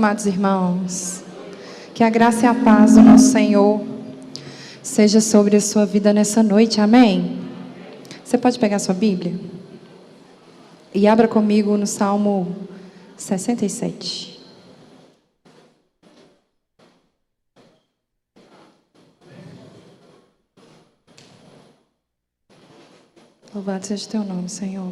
Amados irmãos, que a graça e a paz do nosso Senhor seja sobre a sua vida nessa noite, amém? Você pode pegar sua Bíblia e abra comigo no Salmo 67. Louvado seja o teu nome, Senhor.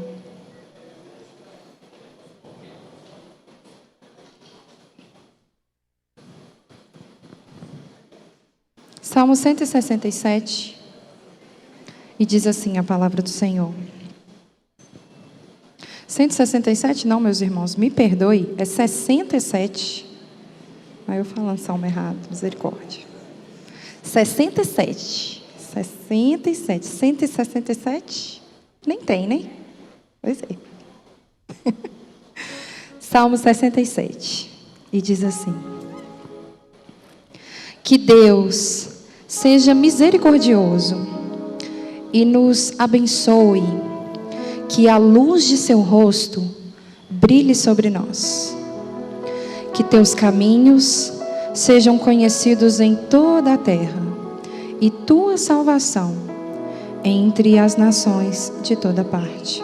Salmo 167, e diz assim a palavra do Senhor. 167 não, meus irmãos, me perdoe, é 67. Aí eu falando salmo errado, misericórdia. 67, 167, nem tem, né? Pois é. Salmo 67, e diz assim: que Deus seja misericordioso e nos abençoe, que a luz de seu rosto brilhe sobre nós. Que teus caminhos sejam conhecidos em toda a terra e tua salvação entre as nações de toda parte.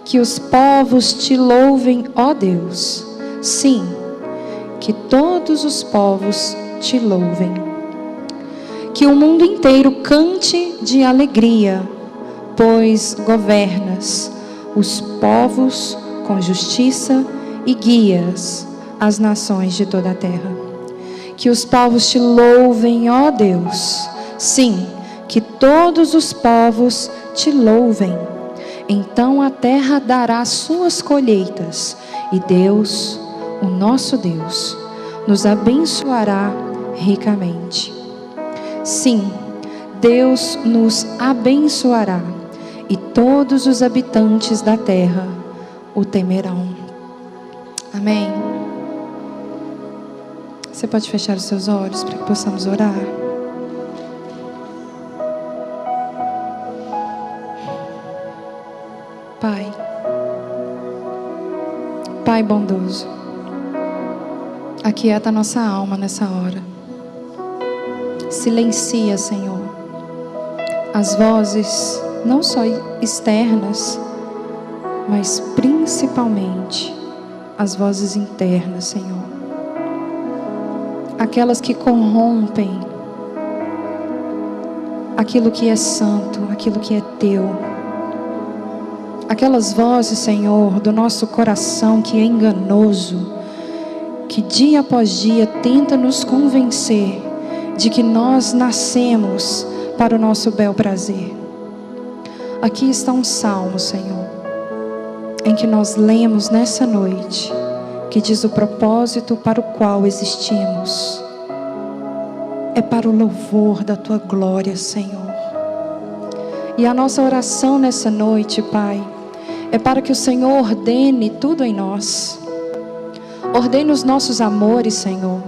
Que os povos te louvem, ó Deus. Sim, que todos os povos te louvem. Que o mundo inteiro cante de alegria, pois governas os povos com justiça e guias as nações de toda a terra. Que os povos te louvem, ó Deus. Sim, que todos os povos te louvem. Então a terra dará suas colheitas, e Deus, o nosso Deus, nos abençoará ricamente. Sim, Deus nos abençoará, e todos os habitantes da terra o temerão. Amém. Você pode fechar os seus olhos para que possamos orar. Pai bondoso, aquieta a nossa alma nessa hora. Silencia, Senhor, as vozes não só externas, mas principalmente as vozes internas, Senhor. Aquelas que corrompem aquilo que é santo, aquilo que é teu. Aquelas vozes, Senhor, do nosso coração que é enganoso, que dia após dia tenta nos convencer de que nós nascemos para o nosso bel prazer. Aqui está um salmo, Senhor, em que nós lemos nessa noite, que diz o propósito para o qual existimos. É para o louvor da Tua glória, Senhor. E a nossa oração nessa noite, Pai, é para que o Senhor ordene tudo em nós. Ordene os nossos amores, Senhor.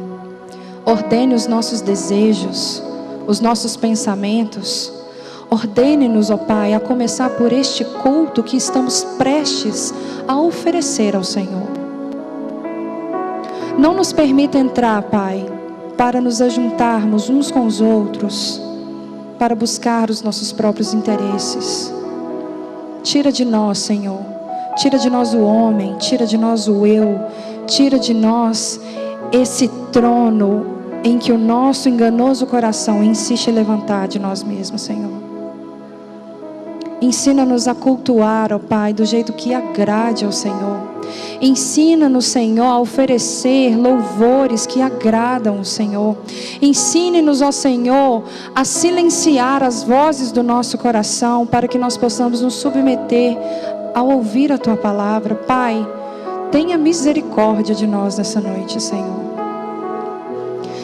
Ordene os nossos desejos, os nossos pensamentos. Ordene-nos, ó Pai, a começar por este culto que estamos prestes a oferecer ao Senhor. Não nos permita entrar, Pai, para nos ajuntarmos uns com os outros, para buscar os nossos próprios interesses. Tira de nós, Senhor, tira de nós o homem, tira de nós o eu, tira de nós esse trono em que o nosso enganoso coração insiste em levantar de nós mesmos, Senhor. Ensina-nos a cultuar, ó Pai, do jeito que agrade ao Senhor. Ensina-nos, Senhor, a oferecer louvores que agradam ao Senhor. Ensine-nos, ó Senhor, a silenciar as vozes do nosso coração, para que nós possamos nos submeter ao ouvir a Tua palavra. Pai, tenha misericórdia de nós nessa noite, Senhor.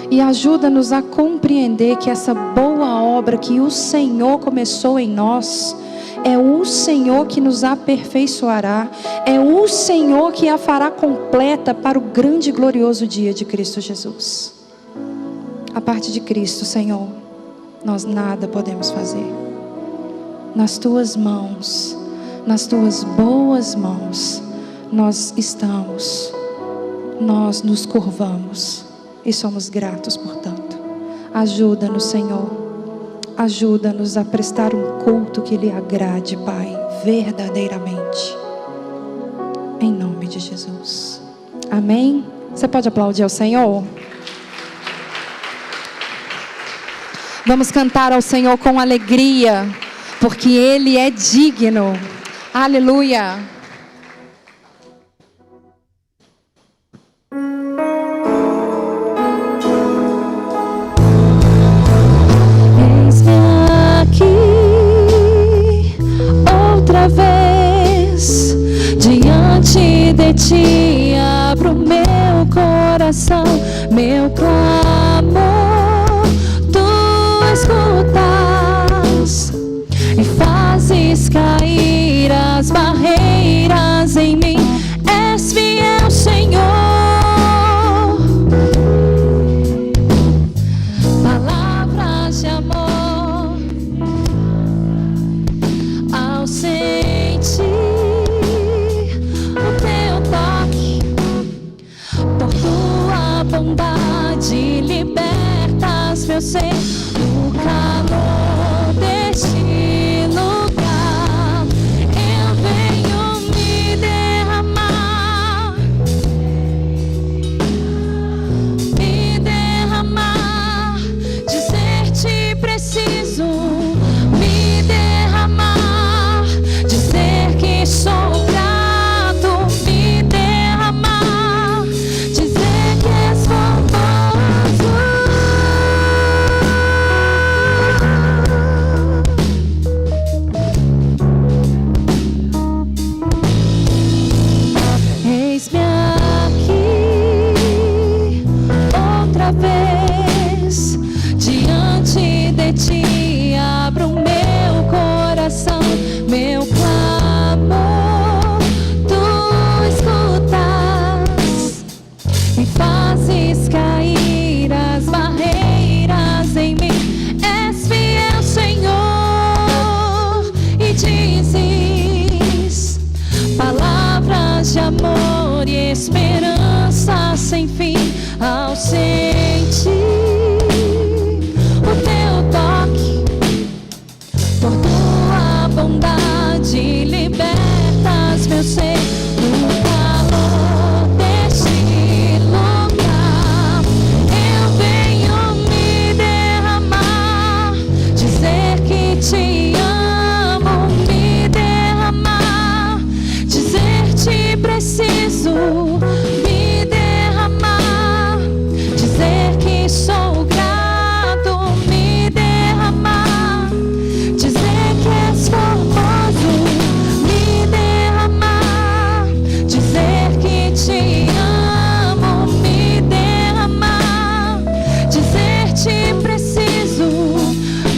E ajuda-nos a compreender que essa boa obra que o Senhor começou em nós, é o Senhor que nos aperfeiçoará, é o Senhor que a fará completa para o grande e glorioso dia de Cristo Jesus. A parte de Cristo, Senhor, nós nada podemos fazer. Nas Tuas mãos, nas Tuas boas mãos, nós estamos. nós nos curvamos e somos gratos, portanto. Ajuda-nos, Senhor. Ajuda-nos a prestar um culto que lhe agrade, Pai, verdadeiramente. Em nome de Jesus. Amém? Você pode aplaudir ao Senhor? Vamos cantar ao Senhor com alegria, porque Ele é digno. Aleluia. Eis-me aqui outra vez, diante de Ti abro meu coração, meu clamor escutas e fazes cair as barreiras em mim. És fiel, Senhor. Palavras de amor ao sentir o teu toque, por tua bondade libertas meu ser. No calor deste lugar, eu venho me derramar, dizer-te preciso, me derramar, dizer que sou grato, me derramar, dizer que és famoso. Eis-me aqui outra vez, diante de Ti abro meu coração, meu clamor Tu escutas e fazes cair as barreiras em mim. És fiel, Senhor, e dizes palavras de amor e esperança sem fim. Ao sentir o teu toque, por tua bondade libertas meu ser. No calor deste lugar, eu venho me derramar, dizer que Te amo, me derramar, dizer-te preciso, me derramar, dizer que sou grato, me derramar, dizer que és formoso, me derramar, dizer que Te amo, me derramar, dizer-te preciso,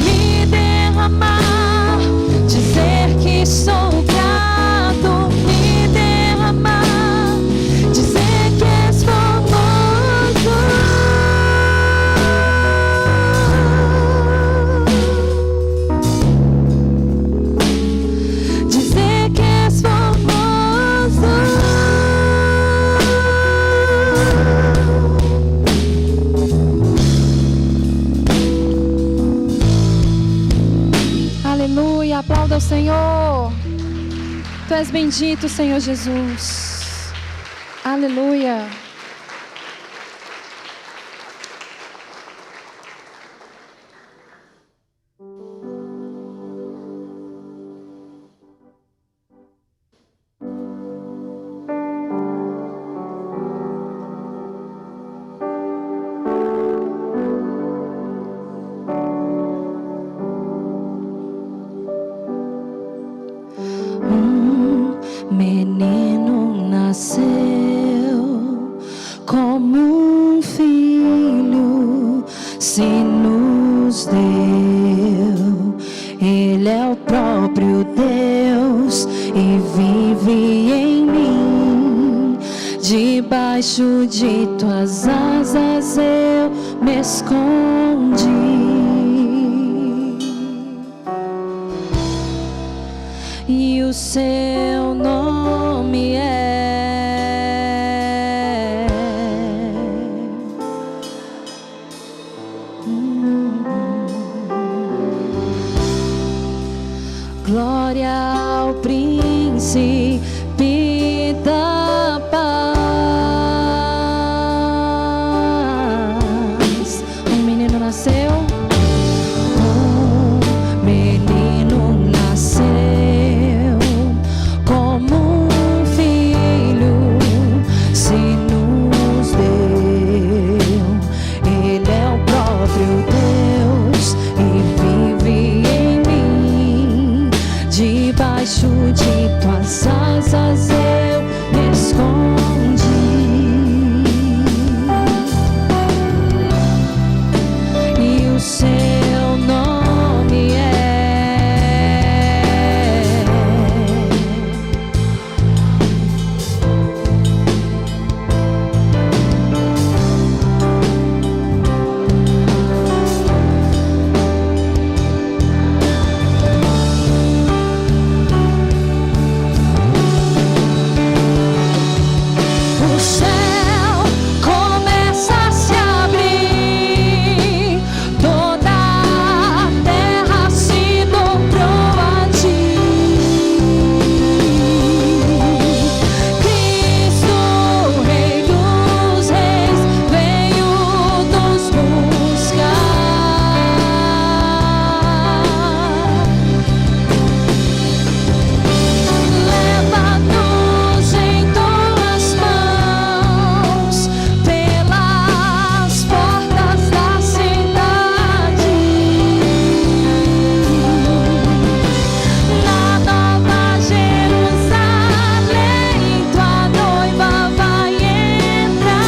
me derramar, dizer que sou grato, me derramar, dizer que és famoso, dizer que és famoso. Aleluia, aplauda o Senhor. Tu és bendito, Senhor Jesus. Aleluia. Menino nasceu como um filho, se nos deu. Ele é o próprio Deus e vive em mim. Debaixo de tuas asas eu me escondi. E o seu nome é glória ao príncipe da paz. Um menino nasceu, um menino nasceu, como um filho se nos deu. Ele é o próprio Deus e vive em mim. Debaixo de tuas asas eu me escondi, e o seu nome o céu começa a se abrir, toda a terra se dobrou a ti. Cristo, Rei dos Reis, veio nos buscar. Leva-nos em tuas mãos pelas portas da cidade. Na Nova Jerusalém, tua noiva vai entrar.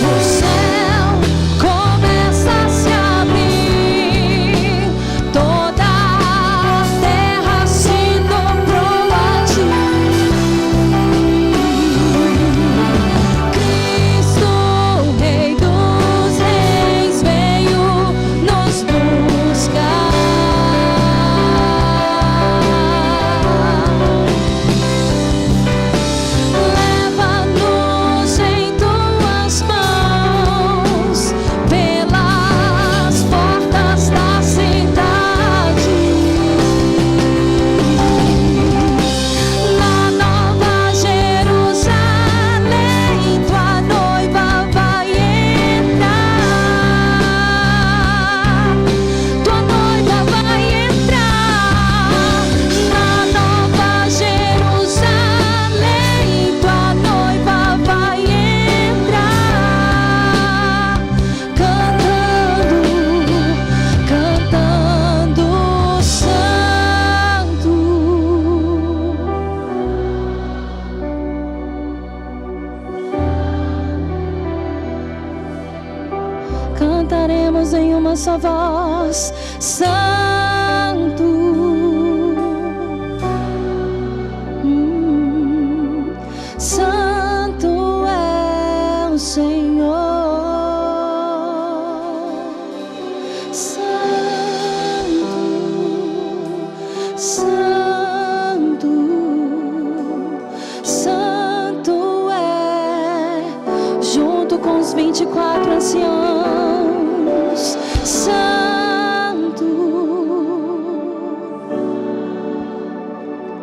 O céu começa a se abrir, toda a terra se dobrou a ti. Cristo, Rei dos Reis, veio nos buscar. Leva-nos em tuas mãos pelas portas da cidade. Na Nova Jerusalém, tua noiva vai entrar. Tua noiva vai entrar. Na Nova Jerusalém, tua noiva vai entrar. Cantando, cantando santo. Cantaremos em uma só voz, santo. Santo é o Senhor. Santo, santo, santo é, junto com os 24 anciãos. Santo,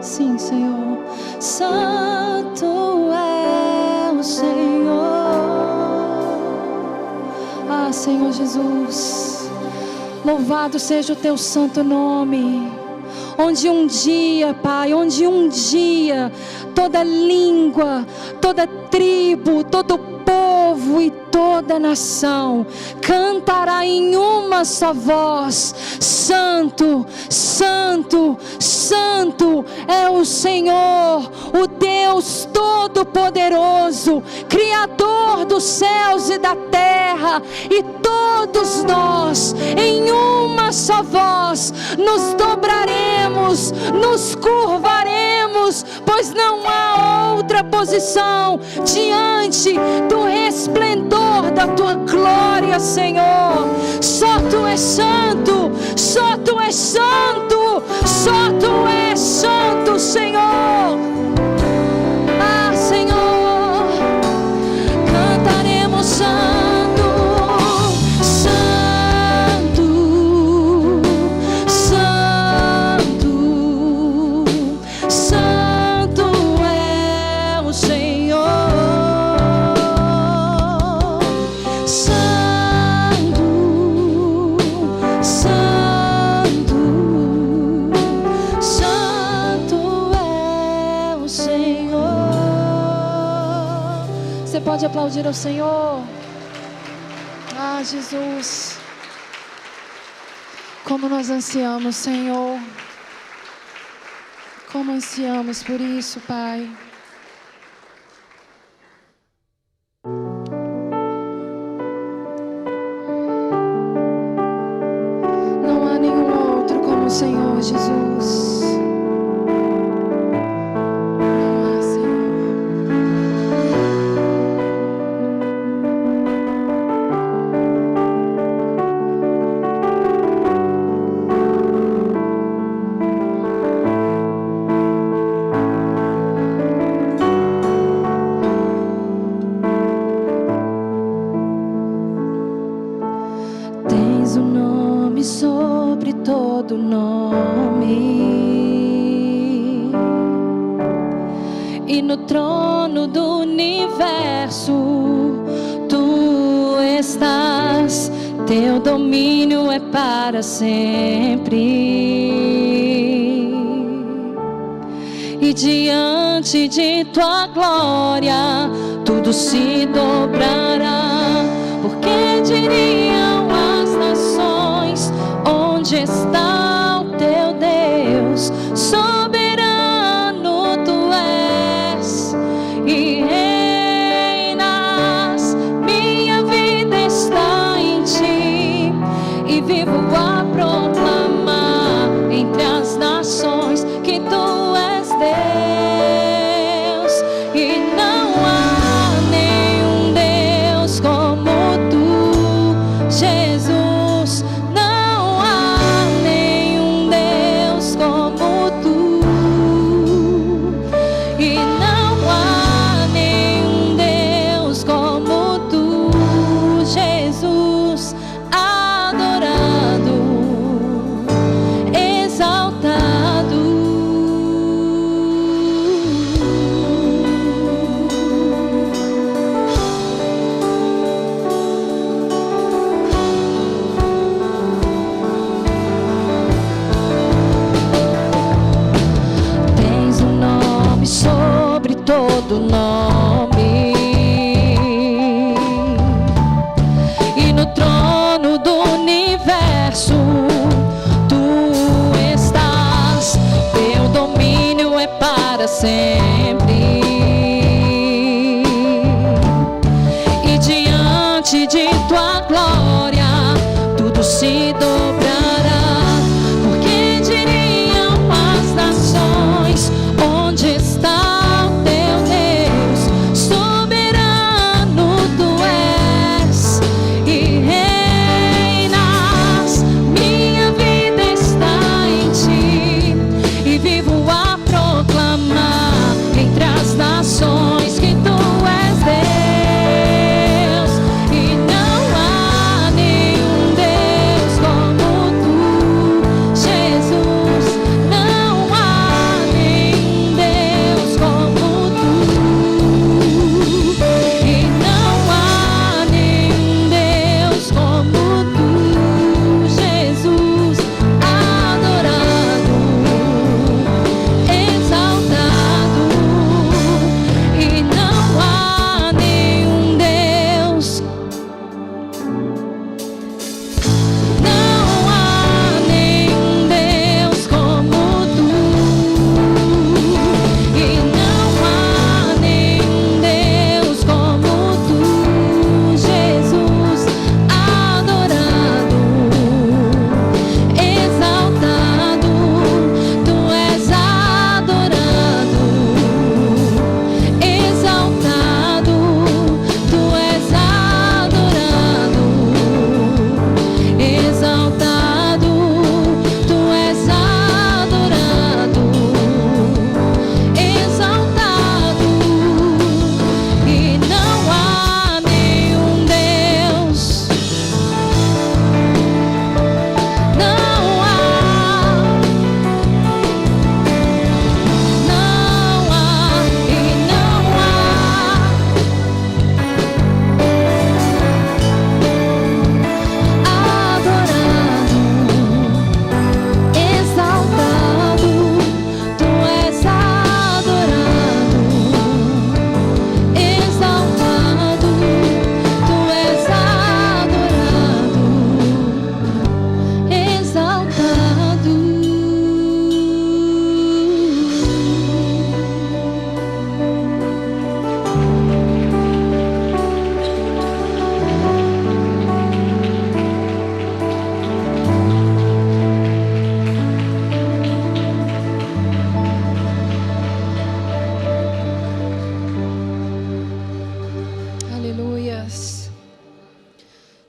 sim, Senhor. Santo é o Senhor. Ah, Senhor Jesus, louvado seja o teu santo nome. Onde um dia, Pai, onde um dia toda língua, toda tribo, todo povo e toda nação cantará em uma só voz: Santo, Santo, Santo é o Senhor, o Deus Todo-Poderoso, Criador dos céus e da terra. E todos nós em uma nossa voz, nos dobraremos, nos curvaremos, pois não há outra posição diante do resplendor da tua glória, Senhor. Só tu és santo, só tu és santo, só tu és santo, Senhor. Ah, Senhor, cantaremos santo, santo, santo, santo é o Senhor. Santo, santo, santo é o Senhor. Você pode aplaudir ao Senhor? Ah, Jesus, como nós ansiamos, Senhor, como ansiamos por isso, Pai. Não há nenhum outro como o Senhor, Jesus. Não há, Senhor. Tens um nome sobre todo nome, e no trono do universo tu estás. Teu domínio é para sempre, e diante de tua glória tudo se dobrará. Porque diriam as nações: onde está o teu Deus? Soberano tu és e reinas. Minha vida está em ti, e vivo a proclamar entre as nações que tu és Deus, e não há nenhum Deus como tu, Jesus. Não há nenhum Deus como tu, e não há nenhum Deus como tu, Jesus. Adorado, exaltado. Tens um nome sobre todo nome, e no trono do universo tu estás. Teu domínio é para sempre, e diante de tua glória tudo se dobrará. Porque diriam as nações: onde está o teu Deus? Soberano tu és e reinas. Minha vida está em ti, e vivo a proclamar entre as nações que tu és Deus, e não há nenhum Deus como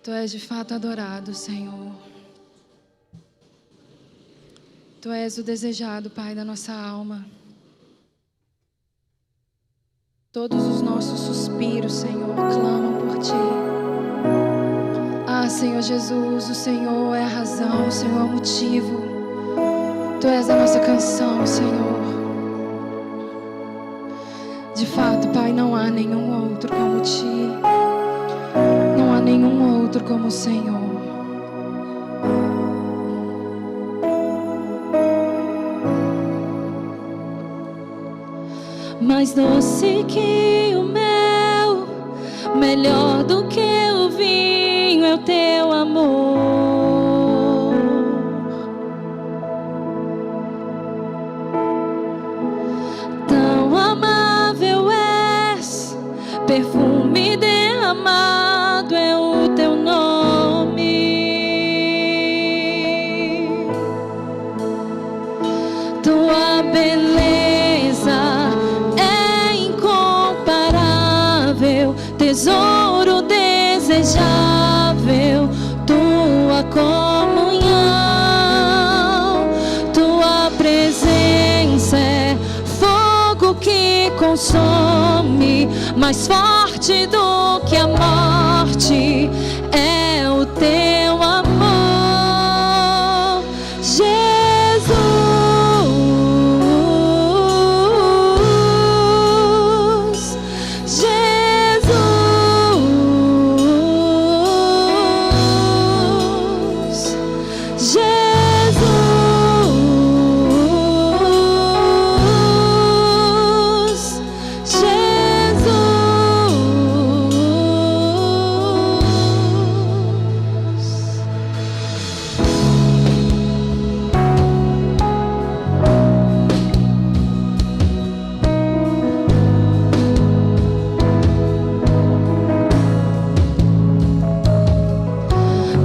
Tu és de fato adorado, Senhor. Tu és o desejado, Pai, da nossa alma. Todos os nossos suspiros, Senhor, clamam por Ti. Ah, Senhor Jesus, o Senhor é a razão, o Senhor é o motivo. Tu és a nossa canção, Senhor. De fato, Pai, não há nenhum outro como Ti. Não há nenhum outro como o Senhor. Mais doce que o mel, melhor do que o vinho é o teu amor. Tão amável és, perfume derramado é o teu nome. Tua beleza é incomparável, tesouro desejável, tua comunhão, tua presença é fogo que consome, mais forte do que a morte é o teu amor, Jesus.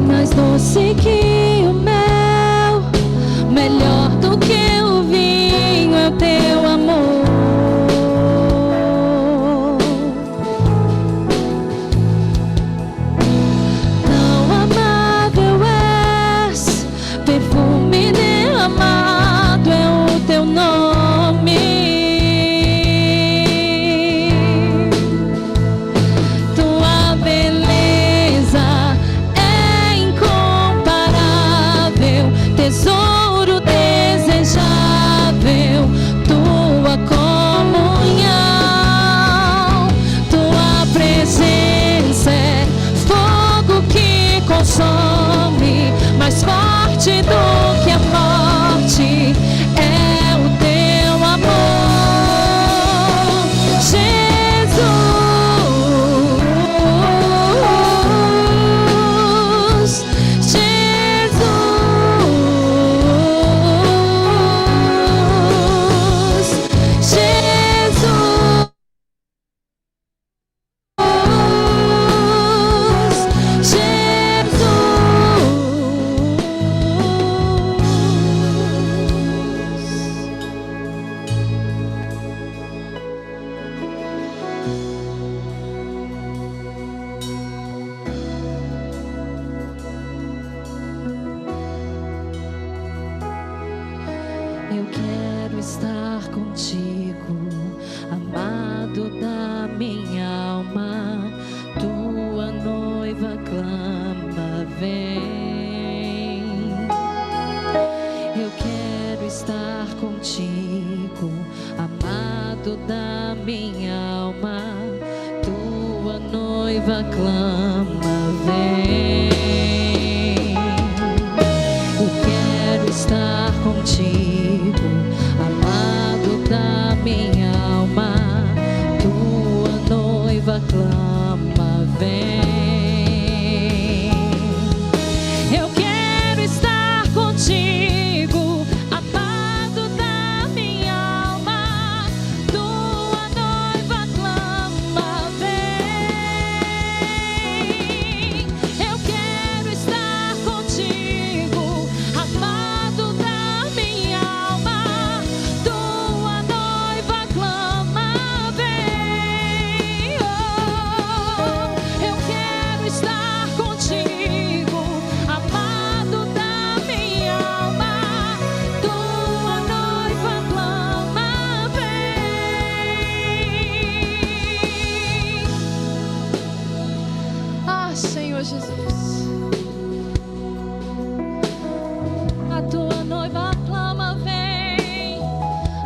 Mais doce que o mel, melhor do que o vinho é o teu amor. Tão amável és, perfume derramado é o teu nome. Tua beleza é incomparável, tesouro desejável, tua comunhão, tua presença é fogo que consome, mais forte do que a morte é o teu amor, Jesus. Eu quero estar contigo, amado da minha alma. Tua noiva clama, vem. Eu quero estar contigo, amado da minha alma. Tua noiva clama, vem. Eu quero estar contigo, amado da minha alma. Tua noiva clama, vem. Eu quero estar contigo, amado da minha alma. Tua noiva clama, vem. Eu quero Senhor Jesus. A tua noiva clama, vem.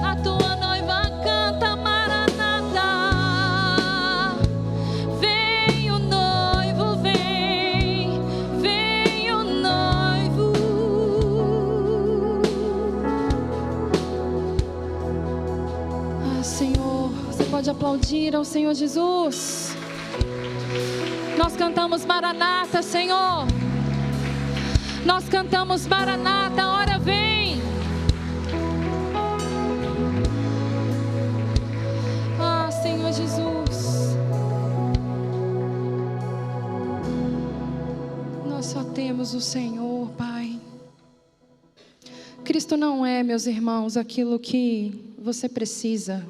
A tua noiva canta, Maranata. Vem o noivo, vem. Vem o noivo. Ah, Senhor, você pode aplaudir ao Senhor Jesus. Nós cantamos Maranata, Senhor. Nós cantamos Maranata, a hora vem. Ah, Senhor Jesus. Nós só temos o Senhor, Pai. Cristo não é, meus irmãos, aquilo que você precisa,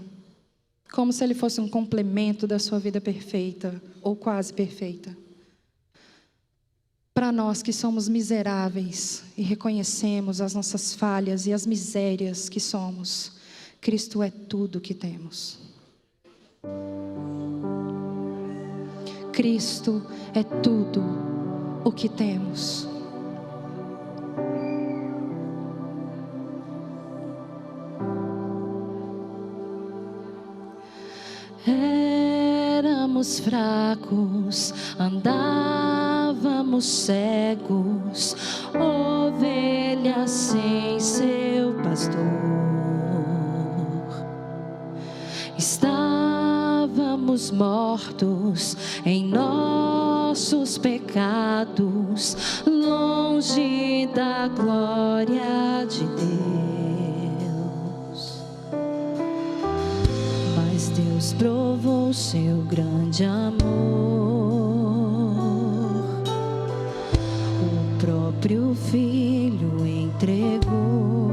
como se Ele fosse um complemento da sua vida perfeita, ou quase perfeita. Para nós que somos miseráveis e reconhecemos as nossas falhas e as misérias que somos, Cristo é tudo que temos. Cristo é tudo o que temos. Éramos fracos, andávamos cegos, ovelhas sem seu pastor. Estávamos mortos em nossos pecados, longe da glória de Deus. Mas Deus provou seu grande amor. O próprio Filho entregou.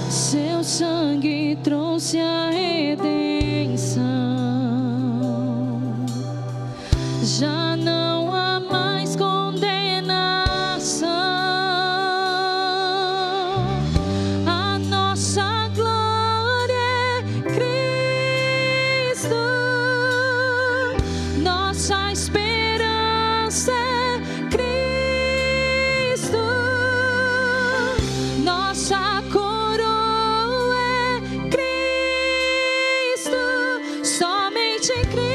Seu sangue trouxe a redenção. Já não há mais condenação. A nossa glória é Cristo. Nossa esperança é Cristo. Nossa coroa é Cristo. Somente Cristo.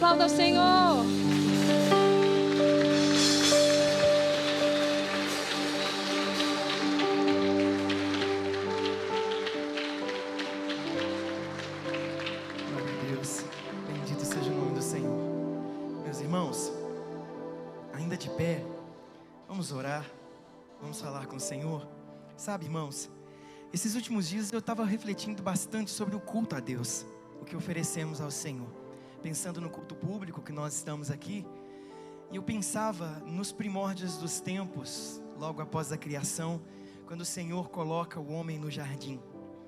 aplauda ao Senhor. Glória a Deus. Bendito seja o nome do Senhor. Meus irmãos, ainda de pé, vamos orar, vamos falar com o Senhor. Sabe, irmãos, esses últimos dias eu estava refletindo bastante sobre o culto a Deus, o que oferecemos ao Senhor, pensando no culto público que nós estamos aqui. E eu pensava nos primórdios dos tempos, logo após a criação, quando o Senhor coloca o homem no jardim,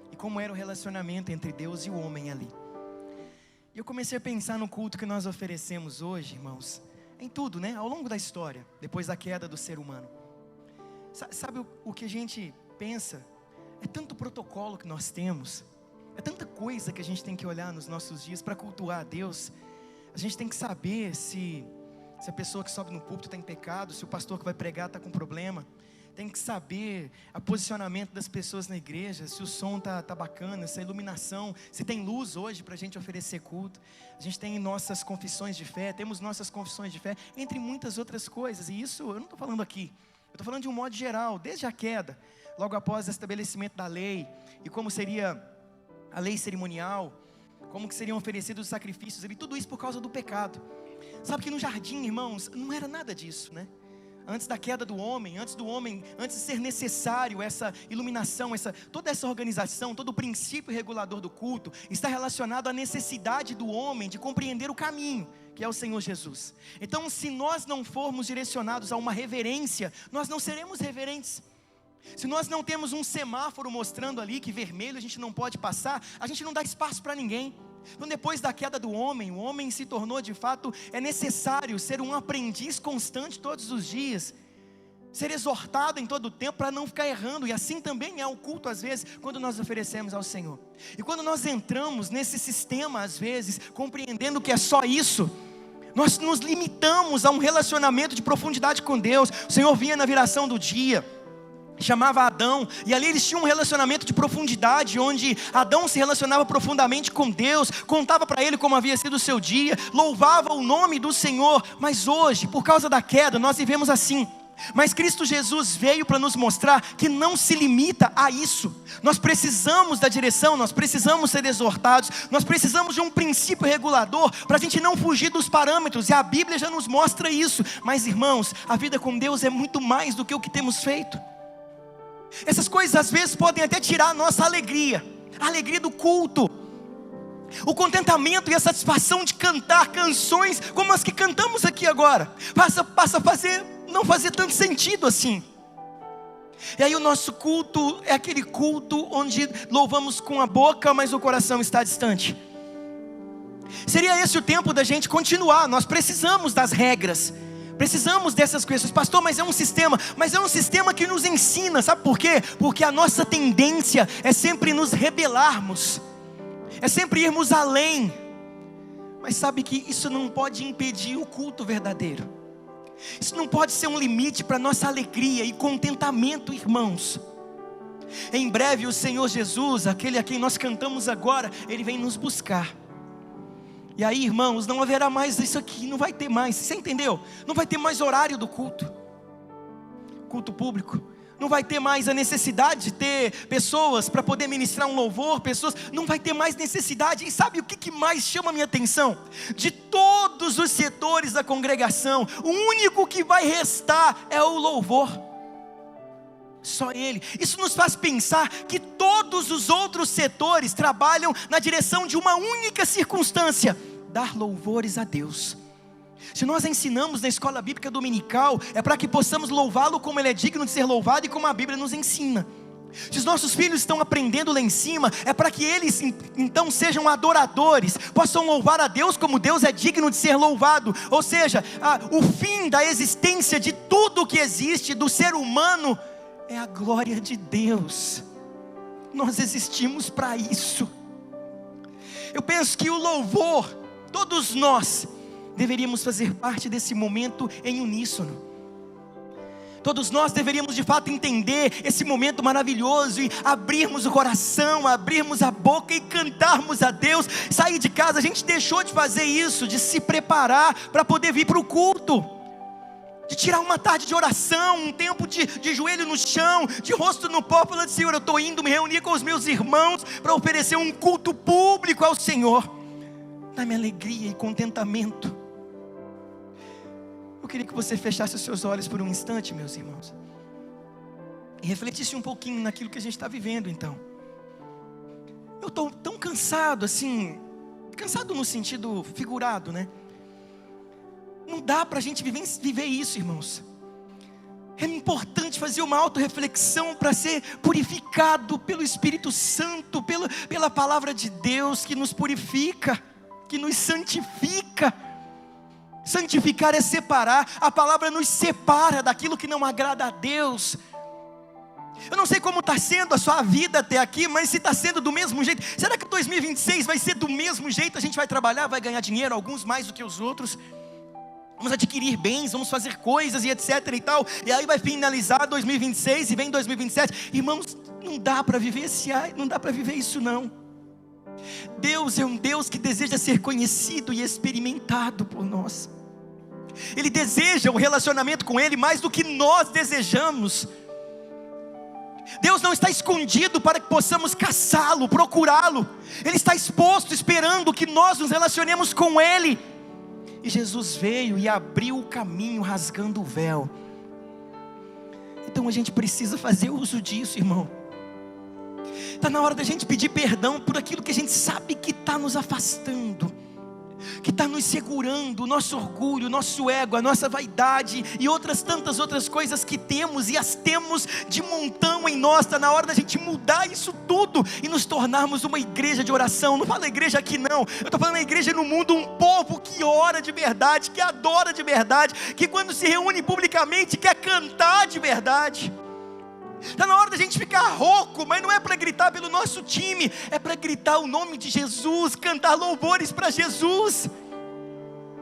e como era o relacionamento entre Deus e o homem ali. E eu comecei a pensar no culto que nós oferecemos hoje, irmãos, em tudo, né? Ao longo da história, depois da queda do ser humano. Sabe o que a gente pensa? É tanto protocolo que nós temos, é tanta coisa que a gente tem que olhar nos nossos dias para cultuar a Deus. A gente tem que saber se a pessoa que sobe no púlpito está em pecado, se o pastor que vai pregar está com problema. Tem que saber o posicionamento das pessoas na igreja, se o som tá bacana, se a iluminação, se tem luz hoje para a gente oferecer culto. A gente tem nossas confissões de fé, temos nossas confissões de fé, entre muitas outras coisas. E isso eu não estou falando aqui, eu estou falando de um modo geral, desde a queda, logo após o estabelecimento da lei, e como seria a lei cerimonial, como que seriam oferecidos os sacrifícios ali, tudo isso por causa do pecado. Sabe que no jardim, irmãos, não era nada disso, né? Antes da queda do homem, antes de ser necessário essa iluminação, toda essa organização, todo o princípio regulador do culto, está relacionado à necessidade do homem de compreender o caminho, que é o Senhor Jesus. Então, se nós não formos direcionados a uma reverência, nós não seremos reverentes. Se nós não temos um semáforo mostrando ali que vermelho a gente não pode passar, a gente não dá espaço para ninguém. Então, depois da queda do homem, o homem se tornou de fato, é necessário ser um aprendiz constante todos os dias, ser exortado em todo o tempo para não ficar errando. E assim também é o culto às vezes, quando nós oferecemos ao Senhor. E quando nós entramos nesse sistema às vezes, compreendendo que é só isso, nós nos limitamos a um relacionamento de profundidade com Deus. O Senhor vinha na viração do dia, chamava Adão, e ali eles tinham um relacionamento de profundidade, onde Adão se relacionava profundamente com Deus, contava para ele como havia sido o seu dia, louvava o nome do Senhor. Mas hoje, por causa da queda, nós vivemos assim. Mas Cristo Jesus veio para nos mostrar que não se limita a isso. Nós precisamos da direção, nós precisamos ser exortados, nós precisamos de um princípio regulador para a gente não fugir dos parâmetros, e a Bíblia já nos mostra isso. Mas irmãos, a vida com Deus é muito mais do que o que temos feito. Essas coisas às vezes podem até tirar a nossa alegria, a alegria do culto, o contentamento e a satisfação de cantar canções como as que cantamos aqui agora. Passa a não fazer tanto sentido assim. E aí o nosso culto é aquele culto onde louvamos com a boca, mas o coração está distante. Seria esse o tempo da gente continuar. Nós precisamos das regras, precisamos dessas coisas. Pastor, mas é um sistema que nos ensina. Sabe por quê? Porque a nossa tendência é sempre nos rebelarmos, é sempre irmos além. Mas sabe que isso não pode impedir o culto verdadeiro. Isso não pode ser um limite para nossa alegria e contentamento, irmãos. Em breve o Senhor Jesus, aquele a quem nós cantamos agora, Ele vem nos buscar. E aí, irmãos, não haverá mais isso aqui, não vai ter mais, você entendeu? Não vai ter mais horário do culto público. Não vai ter mais a necessidade de ter pessoas para poder ministrar um louvor, não vai ter mais necessidade. E sabe o que mais chama a minha atenção? De todos os setores da congregação, o único que vai restar é o louvor. Só Ele. Isso nos faz pensar que todos os outros setores trabalham na direção de uma única circunstância: dar louvores a Deus. Se nós ensinamos na escola bíblica dominical, é para que possamos louvá-lo como Ele é digno de ser louvado e como a Bíblia nos ensina. Se os nossos filhos estão aprendendo lá em cima, é para que eles então sejam adoradores, possam louvar a Deus como Deus é digno de ser louvado. Ou seja, o fim da existência de tudo que existe, do ser humano, é a glória de Deus. Nós existimos para isso. Eu penso que o louvor, todos nós deveríamos fazer parte desse momento em uníssono. Todos nós deveríamos de fato entender esse momento maravilhoso e abrirmos o coração, abrirmos a boca e cantarmos a Deus. Sair de casa, a gente deixou de fazer isso, de se preparar para poder vir para o culto, de tirar uma tarde de oração, um tempo de joelho no chão, de rosto no pó, falando: Senhor, eu estou indo me reunir com os meus irmãos para oferecer um culto público ao Senhor. Dá-me alegria e contentamento. Eu queria que você fechasse os seus olhos por um instante, meus irmãos, e refletisse um pouquinho naquilo que a gente está vivendo. Então, eu estou tão cansado, assim, cansado no sentido figurado, né? Não dá para a gente viver isso, irmãos. É importante fazer uma autorreflexão para ser purificado pelo Espírito Santo, pela palavra de Deus que nos purifica, que nos santifica. Santificar é separar. A palavra nos separa daquilo que não agrada a Deus. Eu não sei como está sendo a sua vida até aqui, mas se está sendo do mesmo jeito, será que 2026 vai ser do mesmo jeito? A gente vai trabalhar, vai ganhar dinheiro, alguns mais do que os outros, vamos adquirir bens, vamos fazer coisas e etc e tal, e aí vai finalizar 2026 e vem 2027. Irmãos, não dá para viver não dá para viver isso não. Deus é um Deus que deseja ser conhecido e experimentado por nós. Ele deseja um relacionamento com Ele mais do que nós desejamos. Deus não está escondido para que possamos caçá-lo, procurá-lo. Ele está exposto, esperando que nós nos relacionemos com Ele. E Jesus veio e abriu o caminho, rasgando o véu. Então a gente precisa fazer uso disso, irmão. Está na hora da gente pedir perdão por aquilo que a gente sabe que está nos afastando, que está nos segurando, o nosso orgulho, o nosso ego, a nossa vaidade e outras tantas outras coisas que temos e as temos de montão em nós. Está na hora da gente mudar isso tudo e nos tornarmos uma igreja de oração. Não falo igreja aqui não, eu estou falando a igreja no mundo, um povo que ora de verdade, que adora de verdade, que quando se reúne publicamente quer cantar de verdade. Está na hora da gente ficar rouco, mas não é para gritar pelo nosso time, é para gritar o nome de Jesus, cantar louvores para Jesus.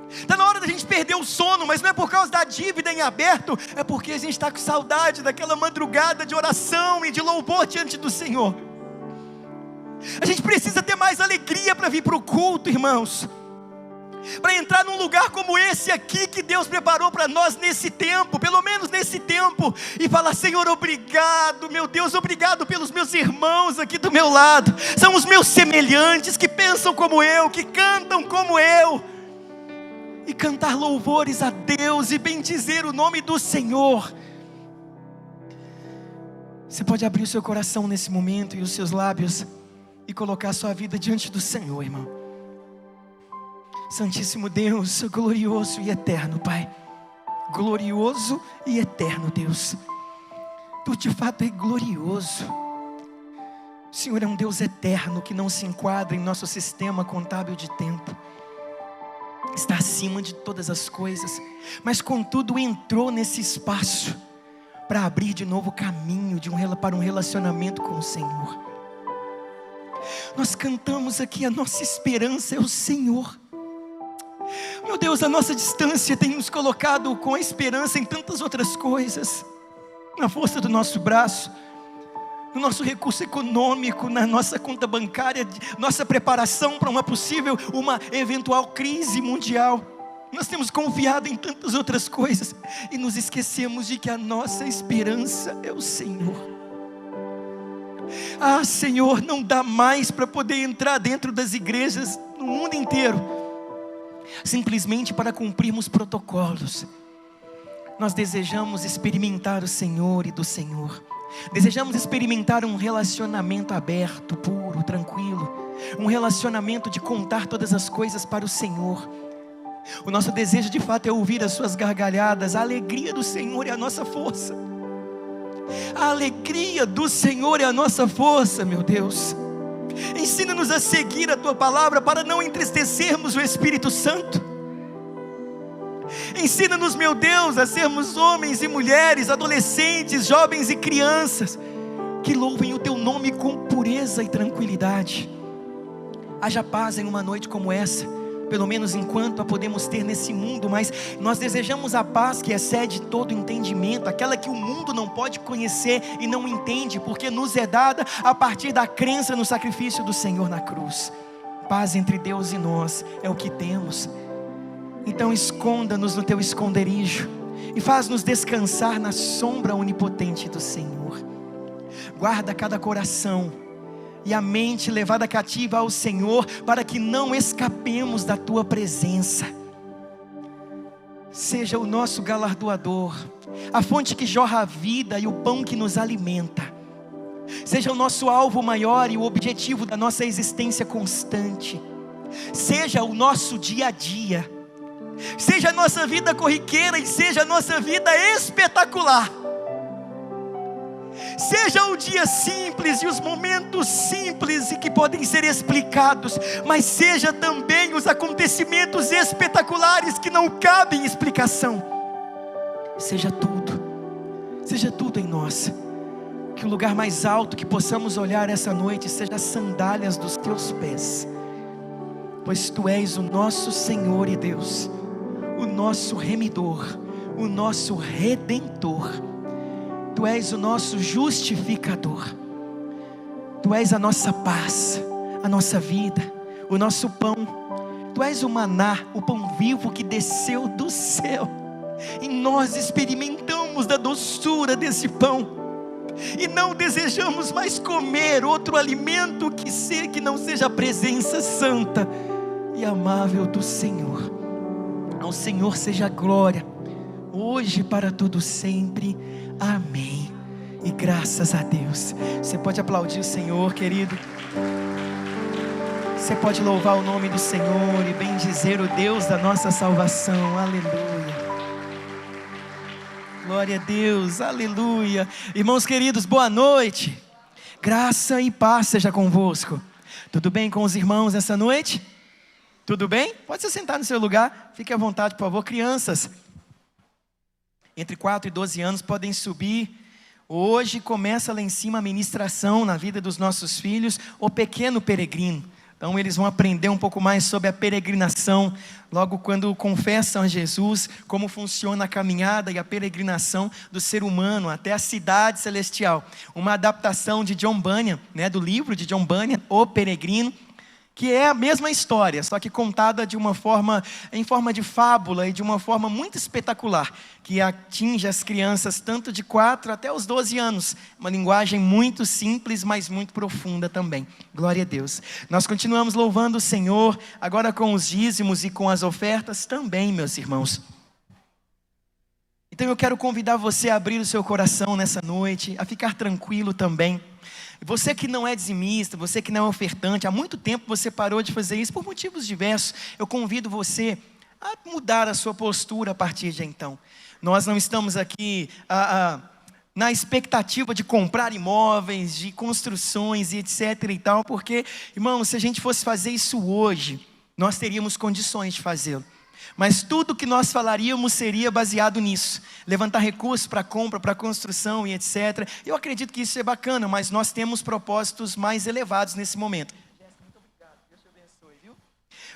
Está na hora da gente perder o sono, mas não é por causa da dívida em aberto, é porque a gente está com saudade daquela madrugada de oração e de louvor diante do Senhor. A gente precisa ter mais alegria para vir para o culto, irmãos, para entrar num lugar como esse aqui que Deus preparou para nós nesse tempo, pelo menos nesse tempo, e falar: Senhor, obrigado, meu Deus, obrigado pelos meus irmãos aqui do meu lado, são os meus semelhantes, que pensam como eu, que cantam como eu, e cantar louvores a Deus e bendizer o nome do Senhor. Você pode abrir o seu coração nesse momento e os seus lábios e colocar a sua vida diante do Senhor, irmão. Santíssimo Deus, glorioso e eterno Pai, glorioso e eterno Deus, Tu de fato é glorioso. O Senhor é um Deus eterno que não se enquadra em nosso sistema contábil de tempo, está acima de todas as coisas, mas contudo entrou nesse espaço para abrir de novo o caminho para um relacionamento com o Senhor. Nós cantamos aqui: a nossa esperança é o Senhor. Meu Deus, a nossa distância tem nos colocado com a esperança em tantas outras coisas, na força do nosso braço, no nosso recurso econômico, na nossa conta bancária, nossa preparação para uma eventual crise mundial. Nós temos confiado em tantas outras coisas e nos esquecemos de que a nossa esperança é o Senhor. Ah, Senhor, não dá mais para poder entrar dentro das igrejas no mundo inteiro simplesmente para cumprirmos protocolos. Nós desejamos experimentar o Senhor e do Senhor. Desejamos experimentar um relacionamento aberto, puro, tranquilo, um relacionamento de contar todas as coisas para o Senhor. O nosso desejo de fato é ouvir as suas gargalhadas. A alegria do Senhor é a nossa força. A alegria do Senhor é a nossa força, meu Deus. Ensina-nos a seguir a Tua palavra para não entristecermos o Espírito Santo. Ensina-nos, meu Deus, a sermos homens e mulheres, adolescentes, jovens e crianças que louvem o Teu nome com pureza e tranquilidade. Haja paz em uma noite como essa, pelo menos enquanto a podemos ter nesse mundo, mas nós desejamos a paz que excede todo entendimento, aquela que o mundo não pode conhecer e não entende, porque nos é dada a partir da crença no sacrifício do Senhor na cruz. Paz entre Deus e nós é o que temos. Então esconda-nos no teu esconderijo e faz-nos descansar na sombra onipotente do Senhor. Guarda cada coração e a mente levada cativa ao Senhor, para que não escapemos da tua presença. Seja o nosso galardoador, a fonte que jorra a vida e o pão que nos alimenta. Seja o nosso alvo maior e o objetivo da nossa existência constante. Seja o nosso dia a dia. Seja a nossa vida corriqueira e seja a nossa vida espetacular. Seja o dia simples e os momentos simples e que podem ser explicados, mas seja também os acontecimentos espetaculares que não cabem explicação. Seja tudo em nós. Que o lugar mais alto que possamos olhar essa noite seja as sandálias dos teus pés, pois tu és o nosso Senhor e Deus, o nosso remidor, o nosso redentor. Tu és o nosso justificador. Tu és a nossa paz, a nossa vida, o nosso pão. Tu és o maná, o pão vivo que desceu do céu, e nós experimentamos da doçura desse pão, e não desejamos mais comer outro alimento que não seja a presença santa e amável do Senhor. Ao Senhor seja a glória, hoje e para todo sempre. Amém. E graças a Deus. Você pode aplaudir o Senhor, querido. Você pode louvar o nome do Senhor e bendizer o Deus da nossa salvação. Aleluia. Glória a Deus, aleluia. Irmãos queridos, boa noite. Graça e paz seja convosco. Tudo bem com os irmãos essa noite? Tudo bem? Pode se sentar no seu lugar, fique à vontade, por favor. Crianças entre 4 e 12 anos podem subir. Hoje começa lá em cima a ministração na vida dos nossos filhos, o pequeno peregrino. Então eles vão aprender um pouco mais sobre a peregrinação, logo quando confessam a Jesus, como funciona a caminhada e a peregrinação do ser humano até a cidade celestial. Uma adaptação de John Bunyan, do livro de John Bunyan, O Peregrino, que é a mesma história, só que contada em forma de fábula e de uma forma muito espetacular, que atinge as crianças tanto de 4 até os 12 anos. Uma linguagem muito simples, mas muito profunda também. Glória a Deus. Nós continuamos louvando o Senhor, agora com os dízimos e com as ofertas também, meus irmãos. Então eu quero convidar você a abrir o seu coração nessa noite, a ficar tranquilo também. Você que não é dizimista, você que não é ofertante, há muito tempo você parou de fazer isso por motivos diversos. Eu convido você a mudar a sua postura a partir de então. Nós não estamos aqui na expectativa de comprar imóveis, de construções e etc e tal, porque, irmãos, se a gente fosse fazer isso hoje, nós teríamos condições de fazê-lo. Mas tudo que nós falaríamos seria baseado nisso. Levantar recursos para compra, para construção e etc. Eu acredito que isso é bacana, mas nós temos propósitos mais elevados nesse momento. Muito obrigado, Deus te abençoe, viu?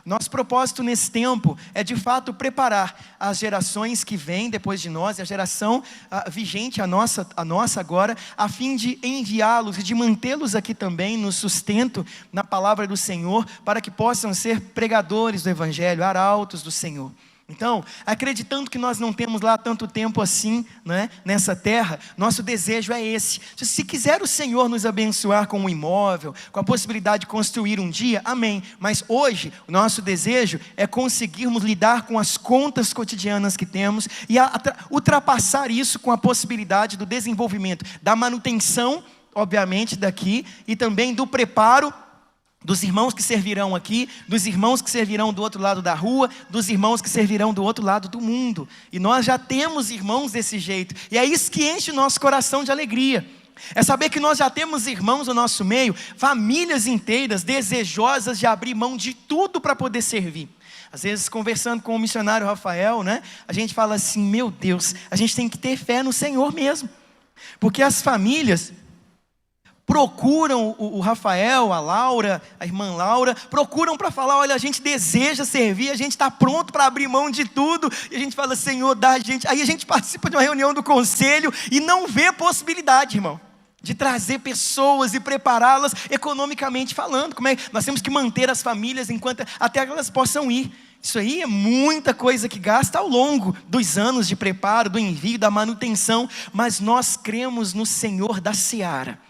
Nosso propósito nesse tempo é de fato preparar as gerações que vêm depois de nós, a geração vigente, a nossa agora, a fim de enviá-los e de mantê-los aqui também no sustento na palavra do Senhor, para que possam ser pregadores do Evangelho, arautos do Senhor. Então, acreditando que nós não temos lá tanto tempo assim, nessa terra, nosso desejo é esse. Se quiser o Senhor nos abençoar com um imóvel, com a possibilidade de construir um dia, amém. Mas hoje, o nosso desejo é conseguirmos lidar com as contas cotidianas que temos e ultrapassar isso com a possibilidade do desenvolvimento, da manutenção, obviamente, daqui, e também do preparo dos irmãos que servirão aqui, dos irmãos que servirão do outro lado da rua, dos irmãos que servirão do outro lado do mundo. E nós já temos irmãos desse jeito, e é isso que enche o nosso coração de alegria. É saber que nós já temos irmãos no nosso meio, famílias inteiras desejosas de abrir mão de tudo para poder servir. Às vezes, conversando com o missionário Rafael, a gente fala assim, meu Deus, a gente tem que ter fé no Senhor mesmo. Porque as famílias, procuram o Rafael, a Laura, a irmã Laura, procuram para falar: olha, a gente deseja servir, a gente está pronto para abrir mão de tudo. E a gente fala: Senhor, dá a gente. Aí a gente participa de uma reunião do conselho e não vê possibilidade, irmão, de trazer pessoas e prepará-las economicamente falando. Como é que nós temos que manter as famílias até elas possam ir? Isso aí é muita coisa que gasta ao longo dos anos de preparo, do envio, da manutenção. Mas nós cremos no Senhor da seara.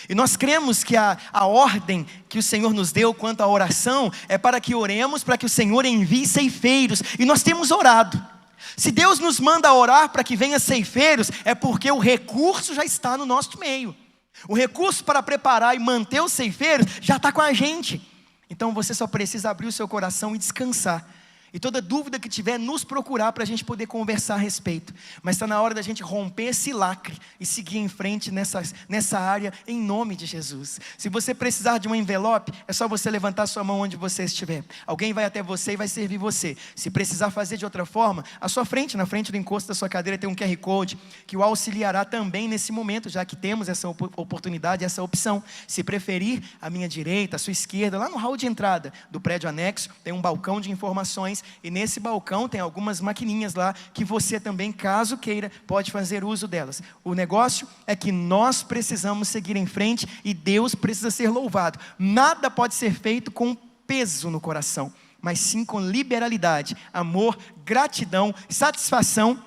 E nós cremos que a ordem que o Senhor nos deu quanto à oração é para que oremos, para que o Senhor envie ceifeiros. E nós temos orado. Se Deus nos manda orar para que venha ceifeiros, é porque o recurso já está no nosso meio. O recurso para preparar e manter os ceifeiros já está com a gente. Então você só precisa abrir o seu coração e descansar. E toda dúvida que tiver, nos procurar para a gente poder conversar a respeito. Mas está na hora da gente romper esse lacre e seguir em frente nessa área, em nome de Jesus. Se você precisar de um envelope, é só você levantar sua mão onde você estiver. Alguém vai até você e vai servir você. Se precisar fazer de outra forma, à sua frente, na frente do encosto da sua cadeira, tem um QR Code que o auxiliará também nesse momento, já que temos essa oportunidade, essa opção. Se preferir, à minha direita, à sua esquerda, lá no hall de entrada do prédio anexo, tem um balcão de informações. E nesse balcão tem algumas maquininhas lá que você também, caso queira, pode fazer uso delas. O negócio é que nós precisamos seguir em frente e Deus precisa ser louvado. Nada pode ser feito com peso no coração, mas sim com liberalidade, amor, gratidão, satisfação,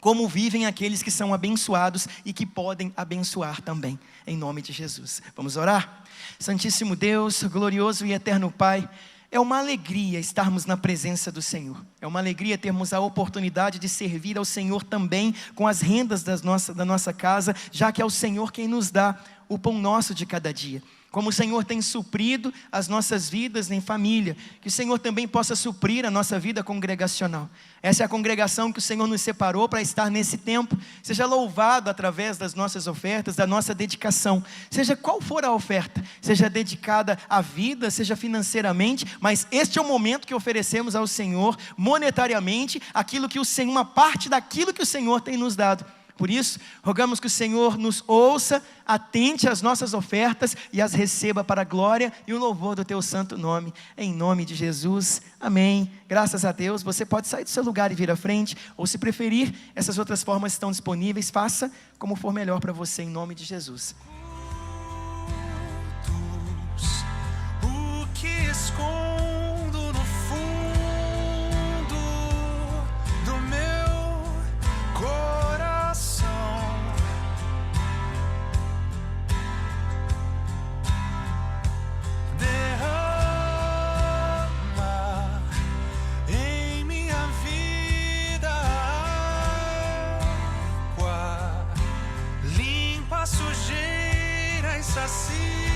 como vivem aqueles que são abençoados e que podem abençoar também, em nome de Jesus. Vamos orar? Santíssimo Deus, glorioso e eterno Pai, é uma alegria estarmos na presença do Senhor. É uma alegria termos a oportunidade de servir ao Senhor também com as rendas da nossa casa, já que é o Senhor quem nos dá o pão nosso de cada dia. Como o Senhor tem suprido as nossas vidas em família, que o Senhor também possa suprir a nossa vida congregacional. Essa é a congregação que o Senhor nos separou para estar nesse tempo. Seja louvado através das nossas ofertas, da nossa dedicação. Seja qual for a oferta, seja dedicada à vida, seja financeiramente, mas este é o momento que oferecemos ao Senhor monetariamente, uma parte daquilo que o Senhor tem nos dado. Por isso, rogamos que o Senhor nos ouça, atente às nossas ofertas e as receba para a glória e o louvor do Teu santo nome, em nome de Jesus, amém. Graças a Deus. Você pode sair do seu lugar e vir à frente, ou se preferir, essas outras formas estão disponíveis. Faça como for melhor para você, em nome de Jesus. O que escondo no fundo do meu coração, derrama em minha vida água, limpa a sujeira e sacia